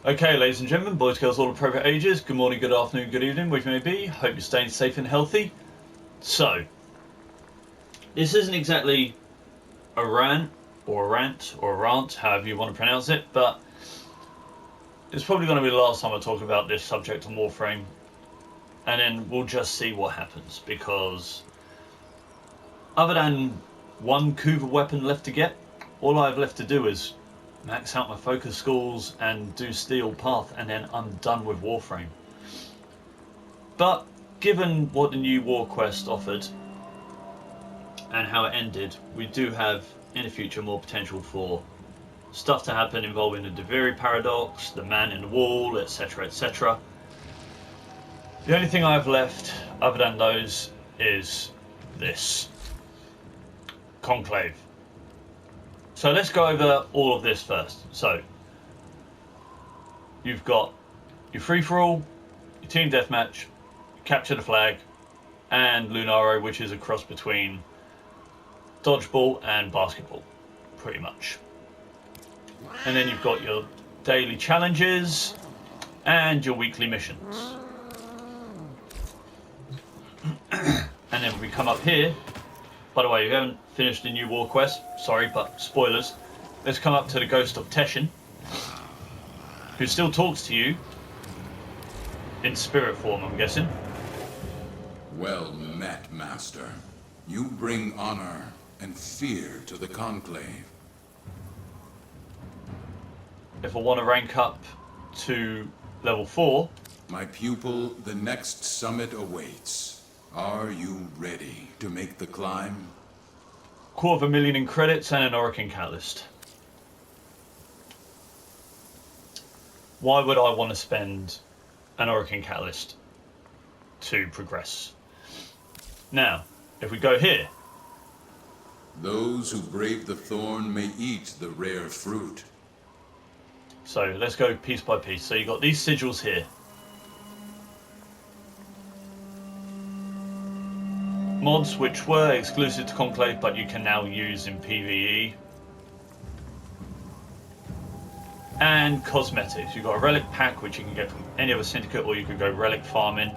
Okay, ladies and gentlemen, boys, girls, all appropriate ages, good morning, good afternoon, good evening, which may be. Hope you're staying safe and healthy. So, this isn't exactly a rant, or a rant, however you want to pronounce it, but it's probably going to be the last time I talk about this subject on Warframe, and then we'll just see what happens, because other than one Cougar weapon left to get, all I have left to do is max out my focus schools and do Steel Path, and then I'm done with Warframe. But given what the new War Quest offered and how it ended, we do have in the future more potential for stuff to happen involving the Deviri paradox, the man in the wall, etc, etc. The only thing I have left other than those is this Conclave. So let's go over all of this first. So you've got your free-for-all, your team deathmatch, capture the flag, and Lunaro, which is a cross between dodgeball and basketball, pretty much. And then you've got your daily challenges and your weekly missions. And then we come up here. By the way, you haven't finished the new War Quest, sorry, but spoilers. Let's come up to the Ghost of Teshin, who still talks to you in spirit form, I'm guessing. Well met, Master. You bring honor and fear to the Conclave. If I want to rank up to level 4... My pupil, the next summit awaits. Are you ready to make the climb? 250,000 in credits and an Orokin Catalyst. Why would I want to spend an Orokin Catalyst to progress? Now, if we go here. Those who brave the thorn may eat the rare fruit. So let's go piece by piece. So you've got these sigils here. Mods which were exclusive to Conclave, but you can now use in PvE. And cosmetics. You've got a relic pack, which you can get from any other syndicate, or you could go relic farming.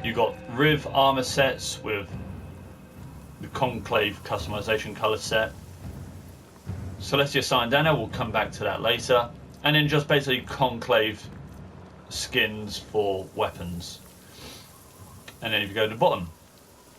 You've got Riv armor sets with the Conclave customization color set. Celestia Sandana, we'll come back to that later. And then just basically Conclave skins for weapons. And then if you go to the bottom,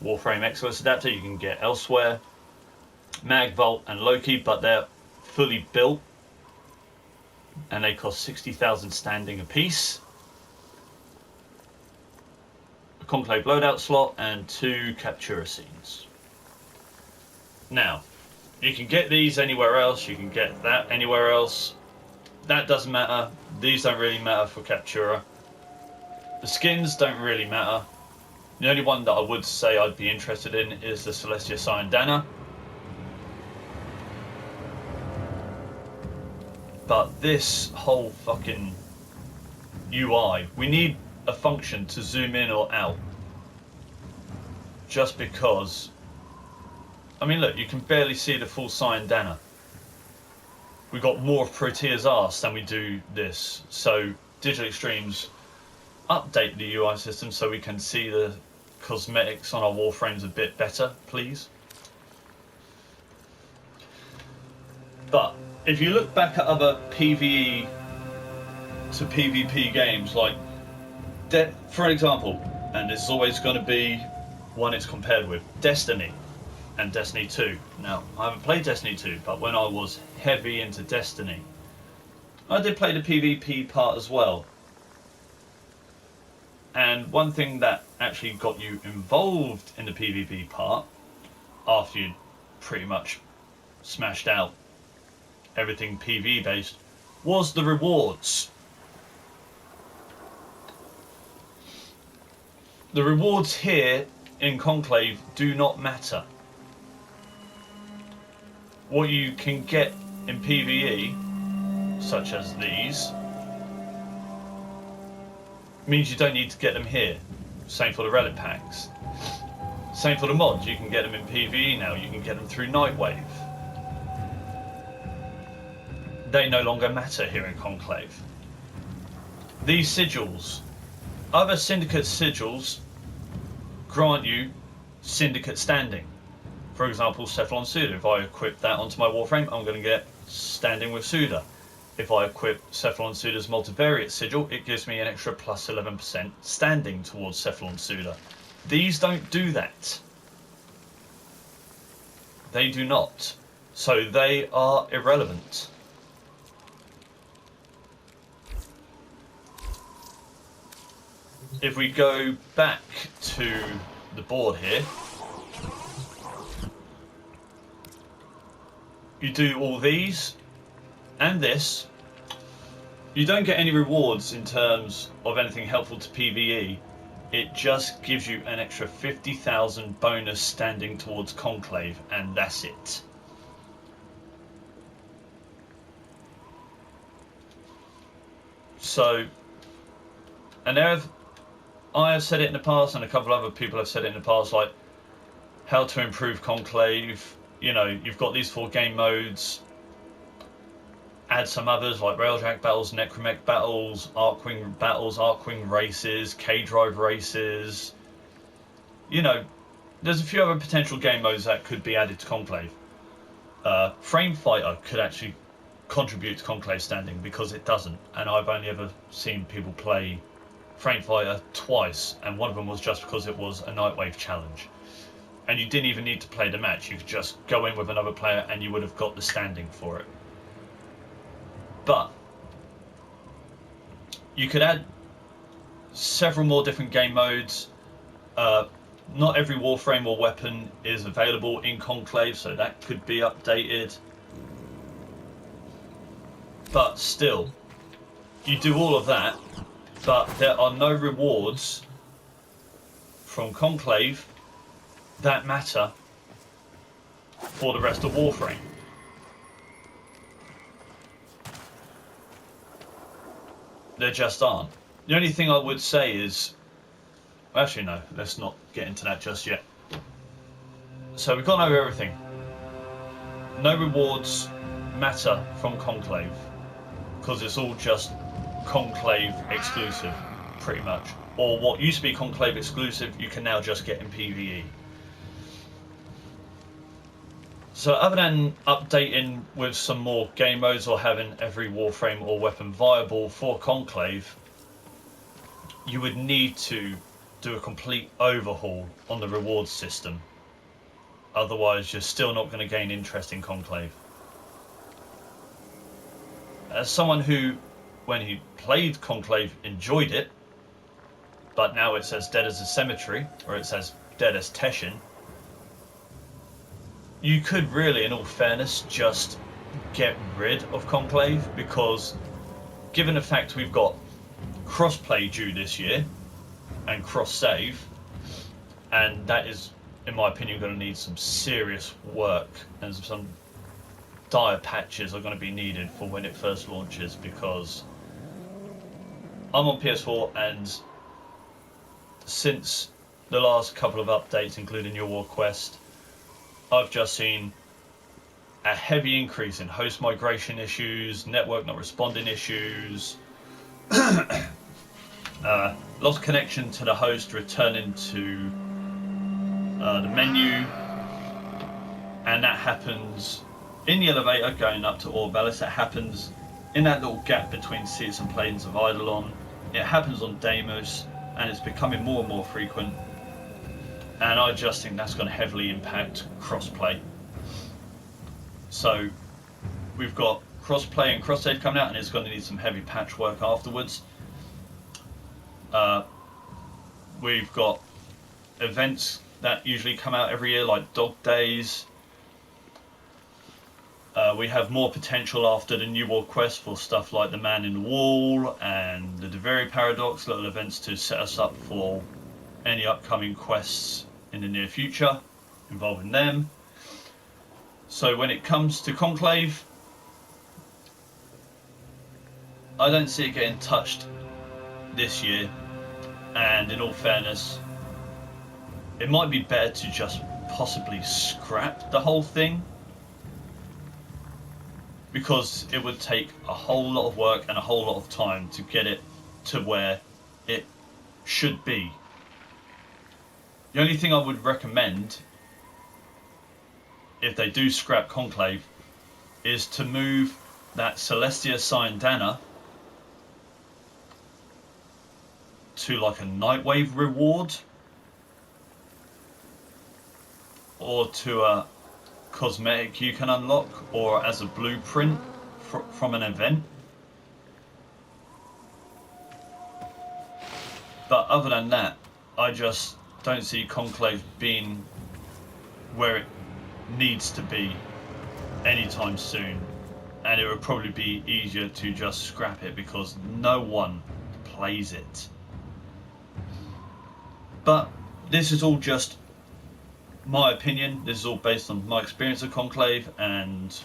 Warframe Excellence adapter you can get elsewhere. Magvolt and Loki, but they're fully built. And they cost 60,000 standing a piece. A Conclave loadout slot and 2 Captura scenes. Now, you can get these anywhere else, you can get that anywhere else. That doesn't matter. These don't really matter for Captura. The skins don't really matter. The only one that I would say I'd be interested in is the Celestia Sandana. But this whole fucking UI, we need a function to zoom in or out. Just because, I mean look, you can barely see the full Sandana. We've got more of Protea's arse than we do this. So Digital Extremes update the UI system so we can see the cosmetics on our Warframes a bit better, please. But if you look back at other PvE to PvP games, like, for example, and this is always going to be one it's compared with, Destiny and Destiny 2. Now, I haven't played Destiny 2, but when I was heavy into Destiny, I did play the PvP part as well. And one thing that actually got you involved in the PvP part, after you'd pretty much smashed out everything PvE based, was the rewards. The rewards here in Conclave do not matter. What you can get in PvE, such as these, means you don't need to get them here. Same for the relic packs. Same for the mods, you can get them in PvE now, you can get them through Nightwave. they no longer matter here in Conclave. These sigils, other syndicate sigils, grant you syndicate standing. For example, Cephalon Suda. If I equip that onto my Warframe, I'm going to get standing with Suda. If I equip Cephalon Suda's multivariate sigil, it gives me an extra plus 11% standing towards Cephalon Suda. These don't do that. They do not. So they are irrelevant. If we go back to the board here, you do all these and this. You don't get any rewards in terms of anything helpful to PvE. It just gives you an extra 50,000 bonus standing towards Conclave, and that's it. So, and I have said it in the past, and a couple of other people have said it in the past, like how to improve Conclave. You know, you've got these 4 game modes. Add some others like Railjack battles, Necromech battles, Arcwing races, K-Drive races. You know, there's a few other potential game modes that could be added to Conclave. Frame Fighter could actually contribute to Conclave standing, because it doesn't. And I've only ever seen people play Frame Fighter twice, and one of them was just because it was a Nightwave challenge. And you didn't even need to play the match. You could just go in with another player and you would have got the standing for it. But you could add several more different game modes. Not every Warframe or weapon is available in Conclave, so that could be updated. But still, you do all of that, but there are no rewards from Conclave that matter for the rest of Warframe. There just aren't. The only thing I would say is... Actually, no, let's not get into that just yet. So we've gone over everything. No rewards matter from Conclave, because it's all just Conclave exclusive, pretty much. Or what used to be Conclave exclusive, you can now just get in PvE. So other than updating with some more game modes or having every Warframe or weapon viable for Conclave, you would need to do a complete overhaul on the rewards system. Otherwise, you're still not going to gain interest in Conclave. As someone who, when he played Conclave, enjoyed it, but now it's as dead as a cemetery, or it's as dead as Teshin, you could really, in all fairness, just get rid of Conclave, because given the fact we've got crossplay due this year and cross-save, and that is, in my opinion, going to need some serious work, and some dire patches are going to be needed for when it first launches, because I'm on PS4, and since the last couple of updates, including Your War Quest, I've just seen a heavy increase in host migration issues, network not responding issues, lost connection to the host, returning to the menu, and that happens in the elevator going up to Orbelis. It happens in that little gap between Seats and Plains of Eidolon. It happens on Deimos, and it's becoming more and more frequent. And I just think that's going to heavily impact crossplay. So we've got crossplay and cross-save coming out, and it's going to need some heavy patchwork afterwards. We've got events that usually come out every year, like Dog Days. We have more potential after the New War Quest for stuff like the Man in the Wall and the Deveri Paradox, little events to set us up for any upcoming quests in the near future involving them. So when it comes to Conclave, I don't see it getting touched this year, and in all fairness, it might be better to just possibly scrap the whole thing, because it would take a whole lot of work and a whole lot of time to get it to where it should be. The only thing I would recommend, if they do scrap Conclave, is to move that Celestia Syandana to like a Nightwave reward, or to a cosmetic you can unlock, or as a blueprint from an event. But other than that, I just don't see Conclave being where it needs to be anytime soon, and it would probably be easier to just scrap it because no one plays it. But this is all just my opinion. This is all based on my experience of Conclave and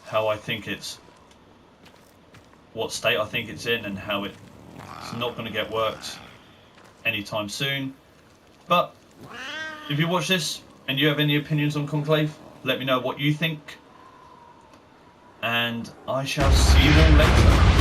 how I think it's, what state I think it's in, and how it's not going to get worked anytime soon. But if you watch this and you have any opinions on Conclave, let me know what you think, and I shall see you all later.